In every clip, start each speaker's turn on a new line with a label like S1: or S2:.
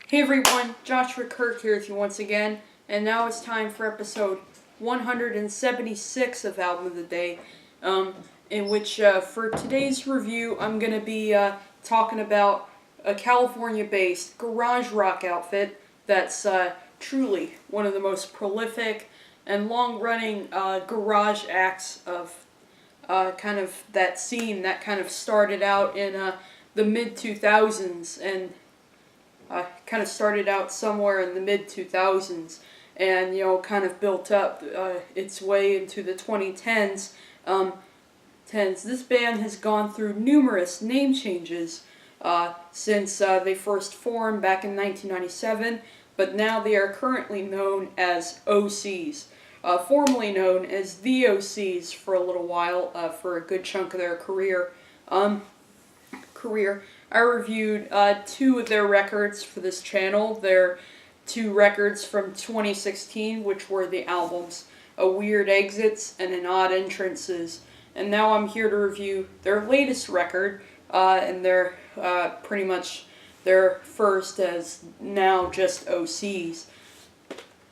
S1: Hey everyone, Joshua Kirk here with you once again, and now it's time for episode 176 of Album of the Day, in which for today's review I'm going to be talking about a California-based garage rock outfit that's truly one of the most prolific and long-running garage acts of kind of that scene that kind of started out in the mid-2000s and kind of started out somewhere in the mid-2000s and, kind of built up its way into the 2010s. This band has gone through numerous name changes since they first formed back in 1997, but now they are currently known as OCs. Formerly known as the OCs for a little while, for a good chunk of their career. I reviewed two of their records for this channel. Their two records from 2016, which were the albums A Weird Exits and An Odd Entrances. And now I'm here to review their latest record, and their pretty much their first as now just OCs.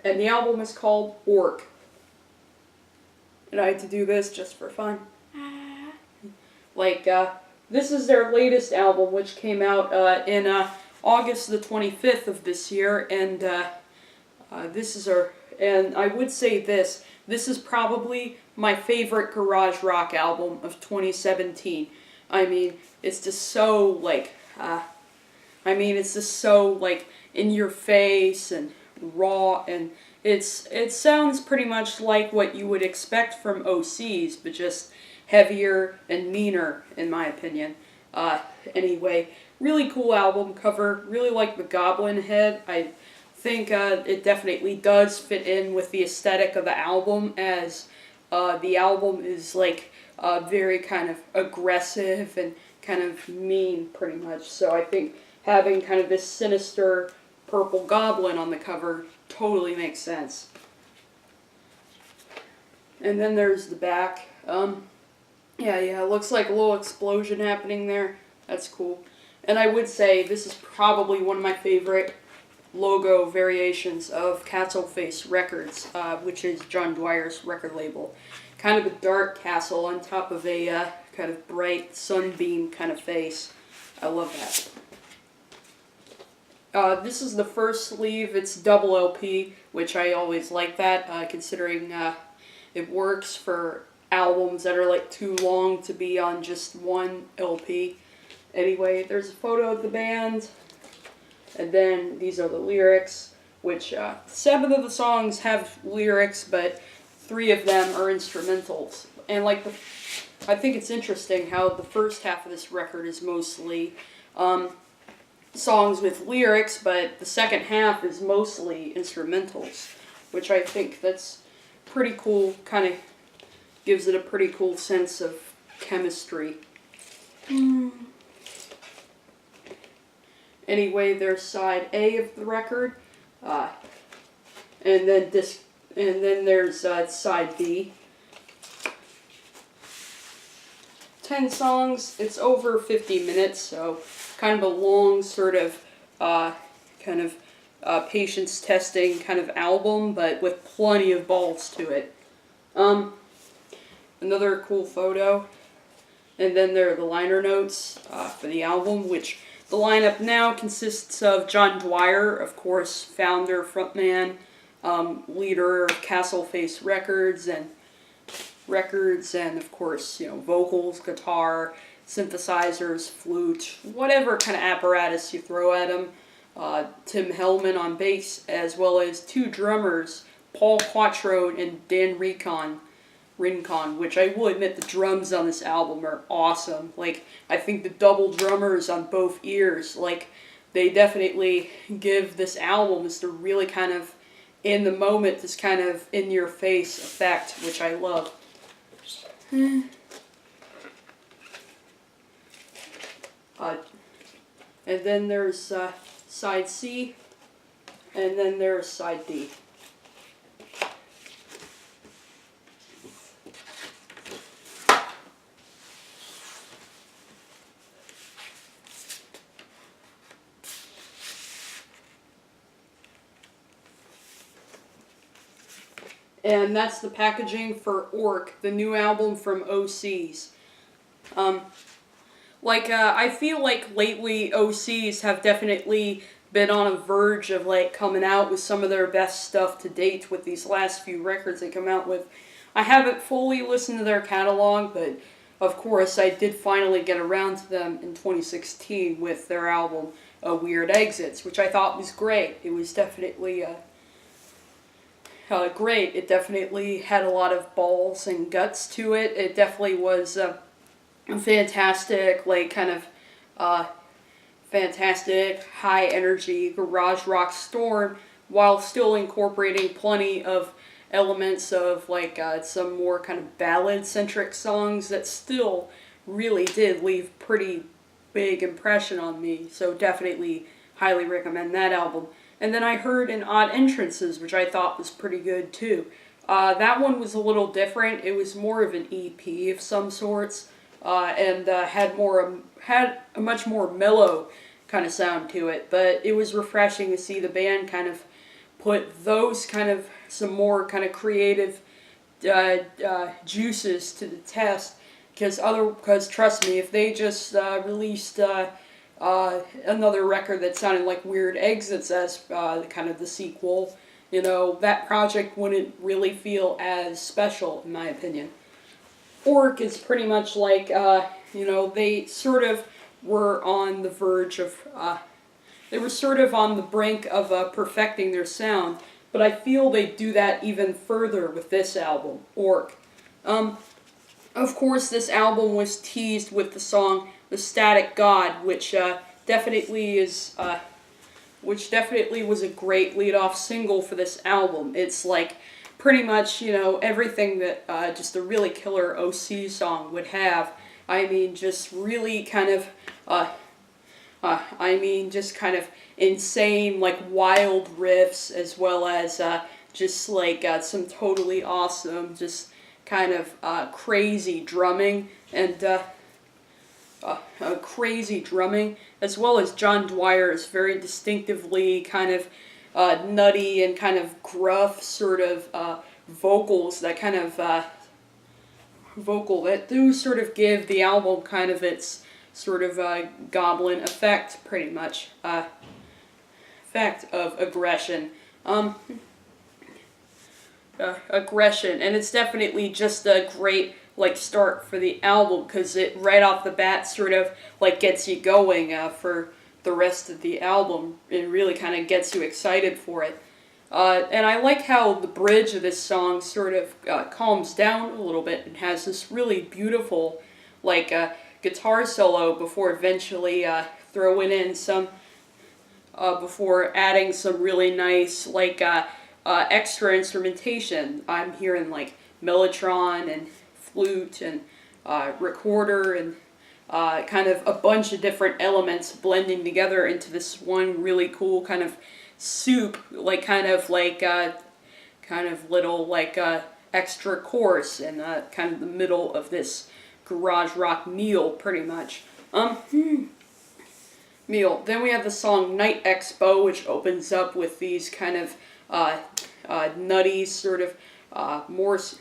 S1: And the album is called Orc. And I had to do this just for fun. This is their latest album, which came out in August the 25th of this year, and and I would say this is probably my favorite garage rock album of 2017. I mean, it's just so in your face and raw, and it sounds pretty much like what you would expect from OCs, but just heavier and meaner, in my opinion. Anyway, really cool album cover. Really like the goblin head. I think it definitely does fit in with the aesthetic of the album, as the album is very kind of aggressive and kind of mean, pretty much. So I think having kind of this sinister purple goblin on the cover totally makes sense. And then there's the back. Yeah, it looks like a little explosion happening there. That's cool. And I would say this is probably one of my favorite logo variations of Castleface Records, which is John Dwyer's record label. Kind of a dark castle on top of a kind of bright sunbeam kind of face. I love that. This is the first sleeve. It's double LP, which I always like that, considering it works for albums that are too long to be on just one LP. Anyway, there's a photo of the band, and then these are the lyrics, which 7 of the songs have lyrics, but 3 of them are instrumentals. And I think it's interesting how the first half of this record is mostly songs with lyrics, but the second half is mostly instrumentals, which I think that's pretty cool. Kind of gives it a pretty cool sense of chemistry. Anyway, there's side A of the record, and then there's side B. 10 songs. It's over 50 minutes, so kind of a long sort of patience testing kind of album, but with plenty of balls to it. Another cool photo, and then there are the liner notes for the album, which the lineup now consists of John Dwyer, of course, founder, frontman, leader of Castleface Records, and of course, vocals, guitar, synthesizers, flute, whatever kind of apparatus you throw at him. Tim Hellman on bass, as well as 2 drummers, Paul Quattrone and Dan Rincon, which I will admit the drums on this album are awesome. I think the double drummers on both ears, they definitely give this album just a really kind of in the moment, this kind of in your face effect, which I love. And then there's side C, and then there's side D. and that's the packaging for Orc, the new album from OCs. Um, I feel like lately OCs have definitely been on a verge of like coming out with some of their best stuff to date with these last few records they come out with. I haven't fully listened to their catalog, but of course I did finally get around to them in 2016 with their album Weird Exits, which I thought was great. It was definitely great. It definitely had a lot of balls and guts to it. It definitely was a fantastic, fantastic, high energy garage rock storm while still incorporating plenty of elements of some more kind of ballad centric songs that still really did leave pretty big impression on me. So definitely highly recommend that album. And then I heard an Odd Entrances, which I thought was pretty good too. That one was a little different. It was more of an EP of some sorts, and had a much more mellow kind of sound to it. But it was refreshing to see the band kind of put those kind of some more kind of creative juices to the test. Because trust me, if they just released another record that sounded like Weird Exits as kind of the sequel, that project wouldn't really feel as special, in my opinion. Orc is pretty much like, they sort of were on the verge of, they were sort of on the brink of perfecting their sound, but I feel they do that even further with this album, Orc. Of course, this album was teased with the song "The Static God," which definitely was a great lead-off single for this album. It's like pretty much everything that just a really killer OC song would have. I mean, just really kind of, just kind of insane, like wild riffs, as well as just some totally awesome, just kind of crazy drumming and crazy drumming, as well as John Dwyer's very distinctively kind of nutty and kind of gruff sort of vocals that kind of that do sort of give the album kind of its sort of goblin effect, pretty much effect of aggression. Aggression, and it's definitely just a great start for the album, because it right off the bat sort of gets you going for the rest of the album. It really kind of gets you excited for it, and I like how the bridge of this song sort of calms down a little bit and has this really beautiful guitar solo before eventually throwing in some before adding some really nice extra instrumentation. I'm hearing mellotron and flute and recorder and kind of a bunch of different elements blending together into this one really cool kind of soup, kind of little extra chorus in kind of the middle of this garage rock meal, pretty much. Meal. Then we have the song Night Expo, which opens up with these kind of nutty sort of Morse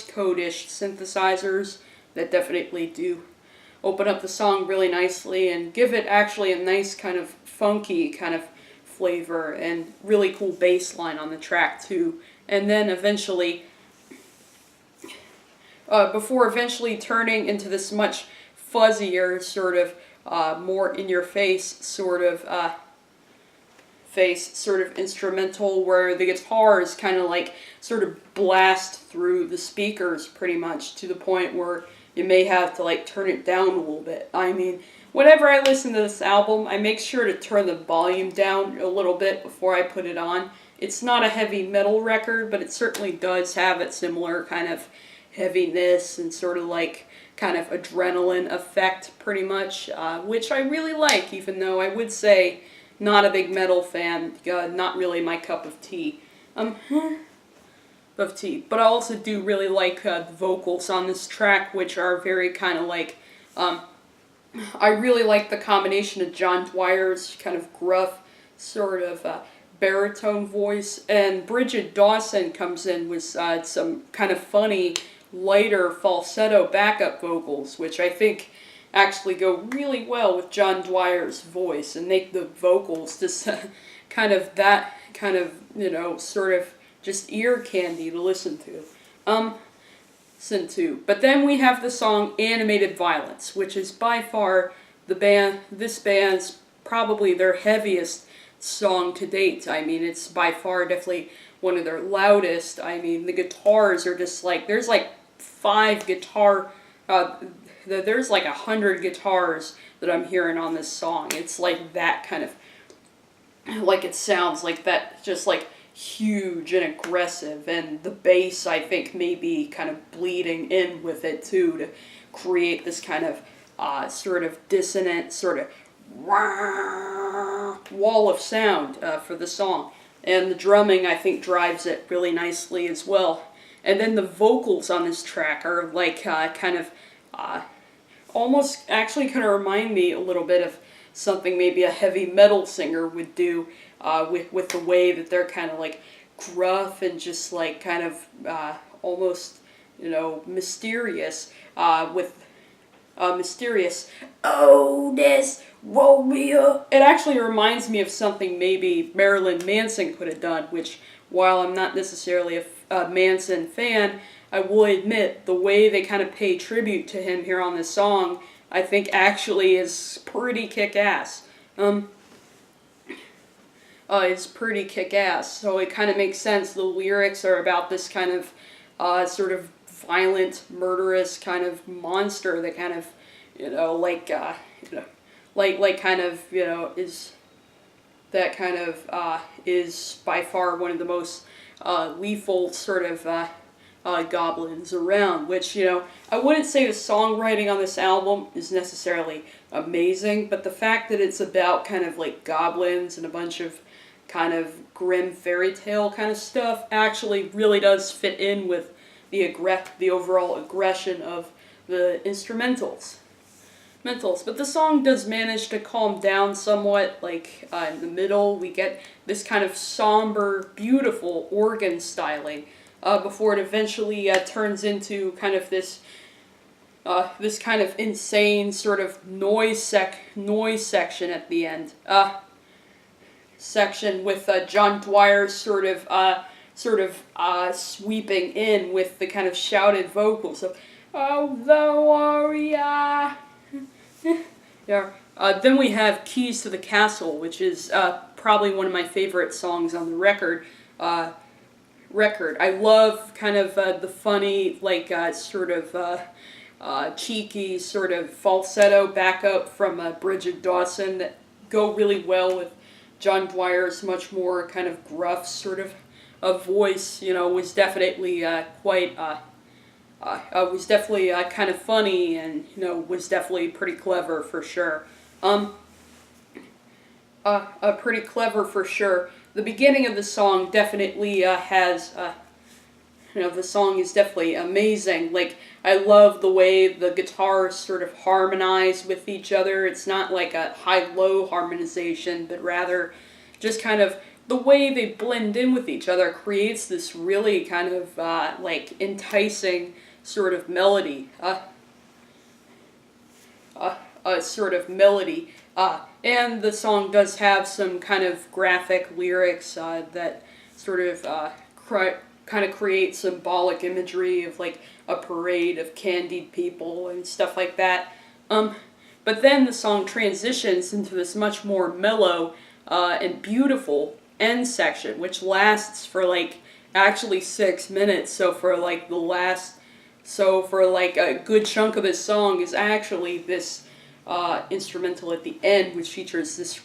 S1: code-ish synthesizers that definitely do open up the song really nicely and give it actually a nice kind of funky kind of flavor and really cool bass line on the track too. And then eventually, before eventually turning into this much fuzzier sort of more in-your-face sort of instrumental, where the guitars kind of sort of blast through the speakers pretty much to the point where you may have to turn it down a little bit. I mean, whenever I listen to this album, I make sure to turn the volume down a little bit before I put it on. It's not a heavy metal record, but it certainly does have its similar kind of heaviness and sort of kind of adrenaline effect pretty much, which I really like, even though I would say not a big metal fan, not really my cup of tea. But I also do really like the vocals on this track, which are very kind of I really like the combination of John Dwyer's kind of gruff, sort of baritone voice, and Bridget Dawson comes in with some kind of funny, lighter falsetto backup vocals, which I think actually go really well with John Dwyer's voice and make the vocals just kind of that kind of, sort of just ear candy to listen to. But then we have the song Animated Violence, which is by far this band's probably their heaviest song to date. I mean, it's by far definitely one of their loudest. I mean, the guitars are just like, there's like 100 guitars that I'm hearing on this song. It's like that kind of, like it sounds like that, just like huge and aggressive, and the bass I think maybe kind of bleeding in with it too to create this kind of sort of dissonant sort of wall of sound for the song. And the drumming I think drives it really nicely as well. And then the vocals on this track are like kind of almost actually kind of remind me a little bit of something maybe a heavy metal singer would do with the way that they're kind of like gruff and just like kind of almost, mysterious with mysterious, oh, this warrior. It actually reminds me of something maybe Marilyn Manson could have done, which while I'm not necessarily a Manson fan, I will admit the way they kind of pay tribute to him here on this song, I think actually is pretty kick-ass. It's pretty kick-ass, so it kind of makes sense. The lyrics are about this kind of sort of violent, murderous kind of monster that kind of, is by far one of the most lethal sort of goblins around, which, I wouldn't say the songwriting on this album is necessarily amazing, but the fact that it's about kind of like goblins and a bunch of kind of grim fairy tale kind of stuff actually really does fit in with the overall aggression of the instrumentals. But the song does manage to calm down somewhat, like in the middle we get this kind of somber, beautiful organ styling before it eventually turns into kind of this kind of insane sort of noise section at the end. Section with John Dwyer sort of sweeping in with the kind of shouted vocals of "Oh, the warrior." Yeah. Then we have Keys to the Castle, which is probably one of my favorite songs on the record. I love kind of the funny, like sort of cheeky sort of falsetto backup from Bridget Dawson that go really well with John Dwyer's much more kind of gruff sort of voice. Was definitely was definitely kind of funny, and was definitely pretty clever for sure. Pretty clever for sure. The beginning of the song definitely has, the song is definitely amazing. Like, I love the way the guitars sort of harmonize with each other. It's not like a high-low harmonization, but rather just kind of the way they blend in with each other creates this really kind of, like, enticing sort of melody. And the song does have some kind of graphic lyrics that sort of kind of create symbolic imagery of like a parade of candied people and stuff like that. But then the song transitions into this much more mellow and beautiful end section, which lasts for like actually 6 minutes. So for like a good chunk of this song is actually this instrumental at the end, which features this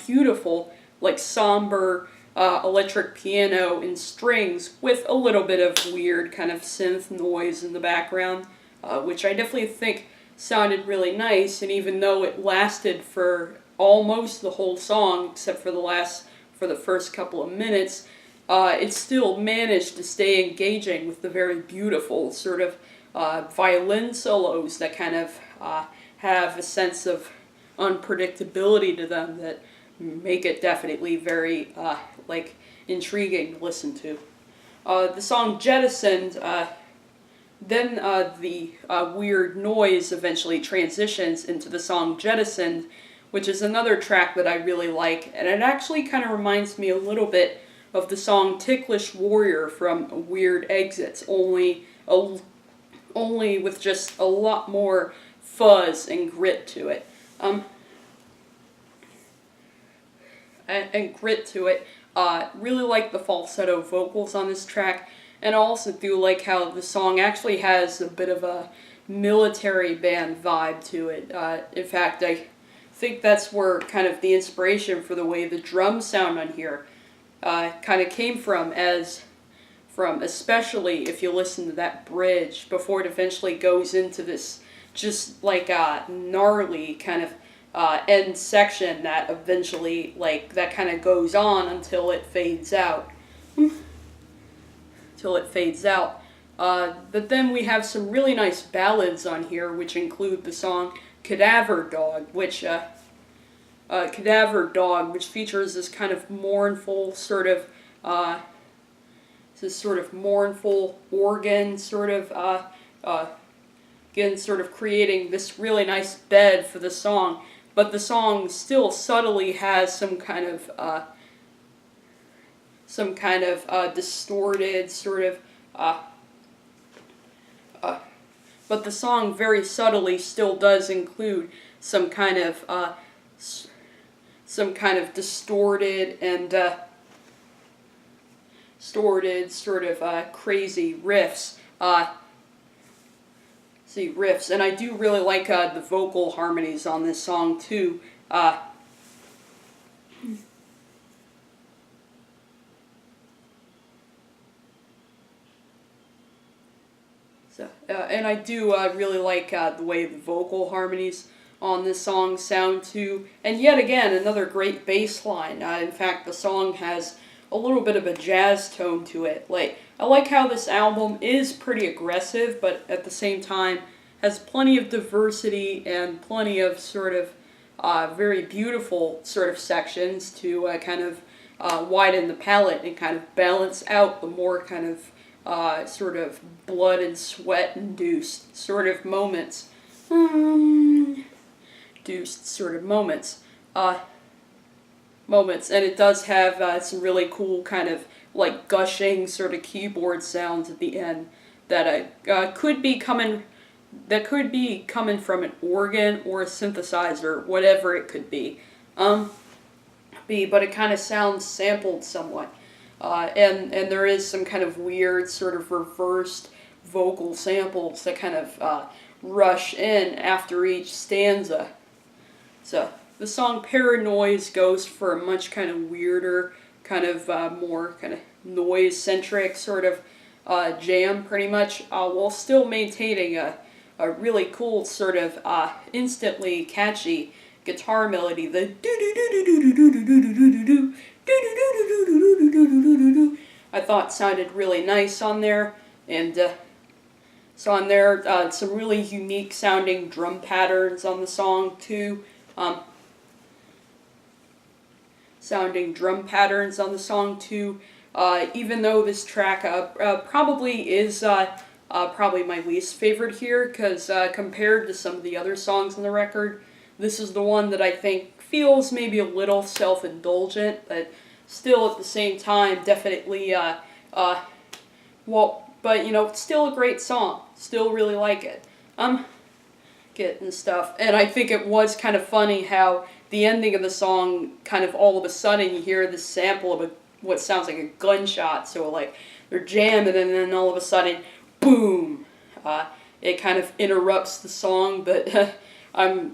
S1: beautiful, like somber electric piano and strings with a little bit of weird kind of synth noise in the background, which I definitely think sounded really nice. And even though it lasted for almost the whole song, except for the first couple of minutes, it still managed to stay engaging with the very beautiful sort of violin solos that kind of have a sense of unpredictability to them that make it definitely very like intriguing to listen to. The song Jettisoned, then the weird noise eventually transitions into the song Jettisoned, which is another track that I really like, and it actually kind of reminds me a little bit of the song Ticklish Warrior from Weird Exits, only with just a lot more fuzz and grit to it. And grit to it. Really like the falsetto vocals on this track, and I also do like how the song actually has a bit of a military band vibe to it. In fact, I think that's where kind of the inspiration for the way the drums sound on here kind of came from, especially if you listen to that bridge before it eventually goes into this just like a gnarly kind of end section that eventually, like, that kind of goes on until it fades out. But then we have some really nice ballads on here, which include the song Cadaver Dog, which features this kind of mournful sort of organ again, sort of creating this really nice bed for the song. But the song still subtly has some kind of distorted sort of. But the song very subtly still does include some kind of distorted and crazy riffs. And I do really like the vocal harmonies on this song too. And I do really like the way the vocal harmonies on this song sound too. And yet again, another great bass line. In fact, the song has a little bit of a jazz tone to it. Like, I like how this album is pretty aggressive, but at the same time has plenty of diversity and plenty of sort of very beautiful sort of sections to kind of widen the palette and kind of balance out the more kind of sort of blood and sweat induced sort of moments. And it does have some really cool kind of like gushing sort of keyboard sounds at the end that could be coming from an organ or a synthesizer, whatever it could be. But it kind of sounds sampled somewhat. And there is some kind of weird sort of reversed vocal samples that kind of rush in after each stanza. So the song Paranoise goes for a much kind of weirder, kind of more kind of noise-centric sort of jam, pretty much, while still maintaining a really cool sort of instantly catchy guitar melody. The do-do-do-do-do-do-do-do-do-do-do. I thought sounded really nice on there, and so on there, some really unique sounding drum patterns on the song too. Even though this track probably is probably my least favorite here, because compared to some of the other songs on the record, this is the one that I think feels maybe a little self-indulgent, but still at the same time definitely but you know, still a great song. Still really like it. Getting stuff. And I think it was kind of funny how the ending of the song, kind of all of a sudden you hear this sample of what sounds like a gunshot. So like they're jamming, and then all of a sudden, boom! It kind of interrupts the song, but I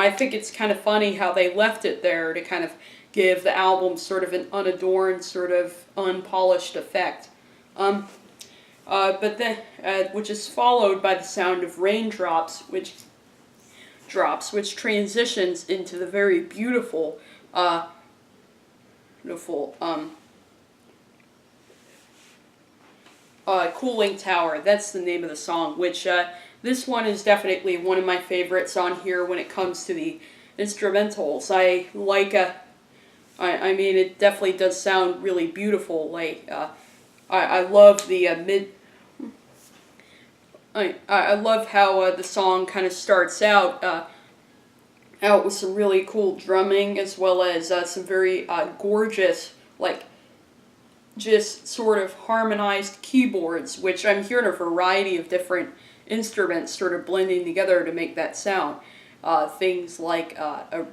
S1: think it's kind of funny how they left it there to kind of give the album sort of an unadorned, sort of unpolished effect. But then, which is followed by the sound of raindrops, which transitions into the very beautiful, Cooling Tower. That's the name of the song, which this one is definitely one of my favorites on here when it comes to the instrumentals. I mean, it definitely does sound really beautiful. I love the I love how the song kind of starts out with some really cool drumming, as well as some very gorgeous, like, just sort of harmonized keyboards, which I'm hearing a variety of different instruments sort of blending together to make that sound. Things like a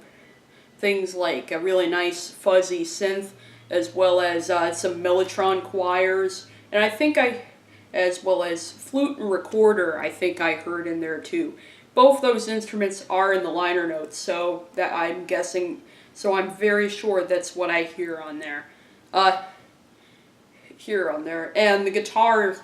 S1: really nice fuzzy synth, as well as some mellotron choirs, and as well as flute and recorder, I think I heard in there too. Both those instruments are in the liner notes, so that I'm guessing, so I'm very sure that's what I hear on there. And the guitar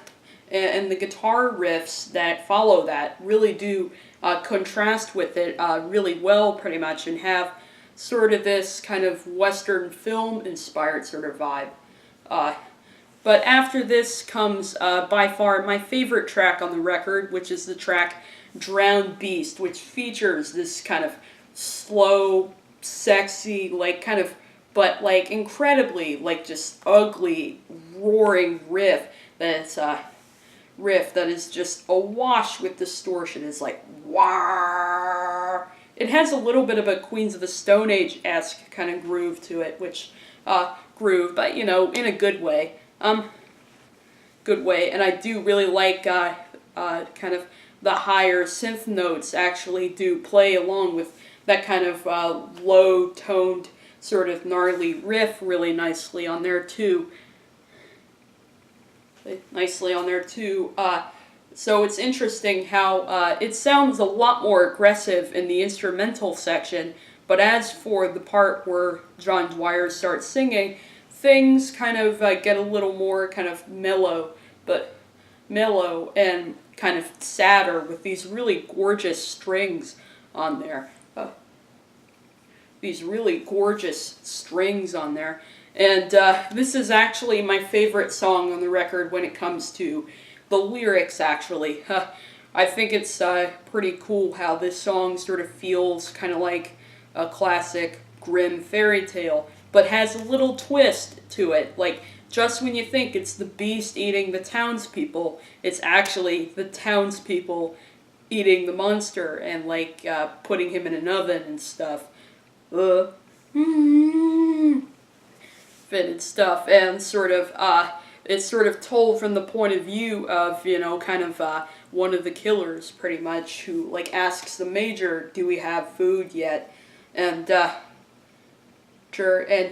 S1: riffs that follow that really do contrast with it really well, pretty much, and have sort of this kind of Western film inspired sort of vibe. But after this comes by far my favorite track on the record, which is the track Drowned Beast, which features this kind of slow, sexy, like kind of, but like incredibly, like just ugly, roaring riff that is just awash with distortion. It's like, wah. It has a little bit of a Queens of the Stone Age-esque kind of groove to it, but you know, in a good way. And I do really like kind of the higher synth notes actually do play along with that kind of low-toned sort of gnarly riff really nicely on there too. So it's interesting how it sounds a lot more aggressive in the instrumental section, but as for the part where John Dwyer starts singing, things kind of get a little more kind of mellow and kind of sadder with these really gorgeous strings on there. And this is actually my favorite song on the record when it comes to the lyrics, actually. I think it's pretty cool how this song sort of feels kind of like a classic grim fairy tale, but has a little twist to it. Like, just when you think it's the beast eating the townspeople, it's actually the townspeople eating the monster and, like, putting him in an oven and stuff. Fitted stuff, and sort of, it's sort of told from the point of view of, you know, kind of one of the killers, pretty much, who, like, asks the major, do we have food yet? And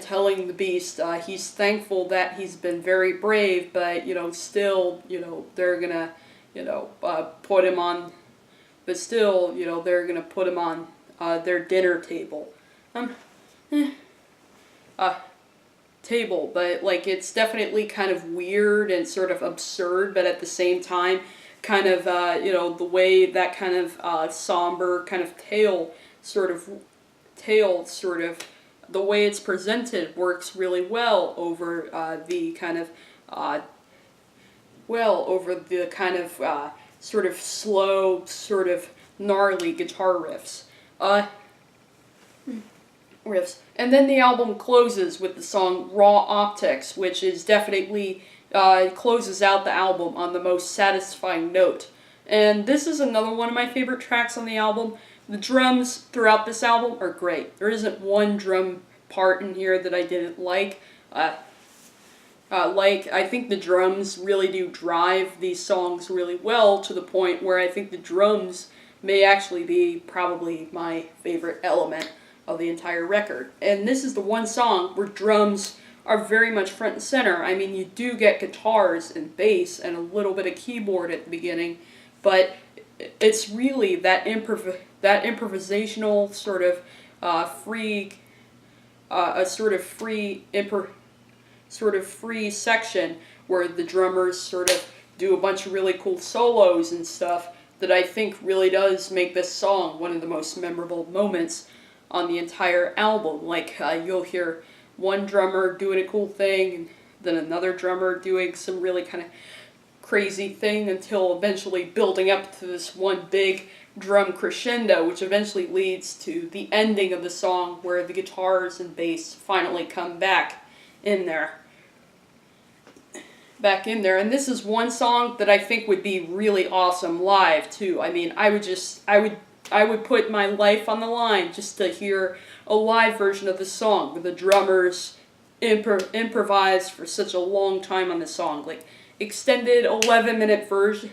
S1: telling the beast he's thankful that he's been very brave, but, you know, still, you know, they're gonna, you know, put him on, but still, you know, they're gonna put him on their dinner table. But, like, it's definitely kind of weird and sort of absurd, but at the same time, kind of, you know, the way that kind of somber kind of tale, sort of, the way it's presented works really well over the kind of, sort of slow, sort of gnarly guitar riffs. And then the album closes with the song Raw Optics, which is definitely closes out the album on the most satisfying note. And this is another one of my favorite tracks on the album. The drums throughout this album are great. There isn't one drum part in here that I didn't like. I think the drums really do drive these songs really well, to the point where I think the drums may actually be probably my favorite element of the entire record. And this is the one song where drums are very much front and center. I mean, you do get guitars and bass and a little bit of keyboard at the beginning, but it's really that improvisational sort of free section where the drummers sort of do a bunch of really cool solos and stuff that I think really does make this song one of the most memorable moments on the entire album. Like, you'll hear one drummer doing a cool thing, and then another drummer doing some really kind of crazy thing, until eventually building up to this one big drum crescendo, which eventually leads to the ending of the song where the guitars and bass finally come back in there. And this is one song that I think would be really awesome live too. I mean, I would put my life on the line just to hear a live version of the song where the drummers improvise for such a long time on the song, like extended 11-minute version.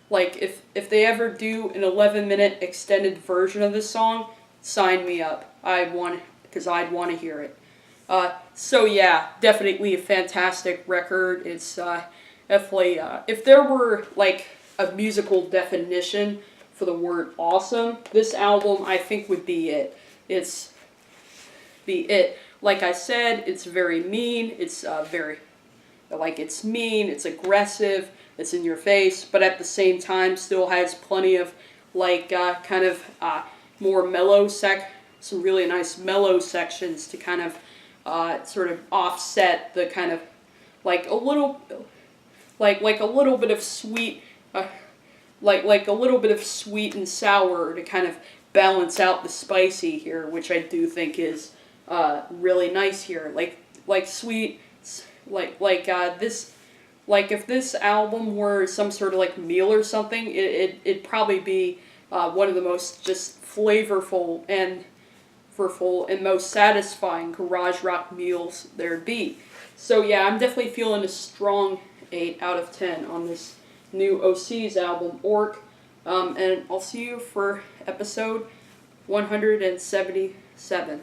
S1: Like if they ever do an 11-minute extended version of this song, sign me up. I'd want to hear it. So yeah, definitely a fantastic record. It's definitely if there were like a musical definition for the word awesome, this album I think would be it. Like I said, it's very mean. It's it's mean. It's aggressive. It's in your face, but at the same time still has plenty of more mellow some really nice mellow sections to kind of sort of offset the kind of like a little bit of sweet like a little bit of sweet and sour to kind of balance out the spicy here, which I do think is really nice here. Like sweet this, like if this album were some sort of like meal or something, it'd probably be one of the most just flavorful and most satisfying garage rock meals there'd be. So yeah, I'm definitely feeling a strong 8 out of 10 on this new OC's album, Orc. And I'll see you for episode 177.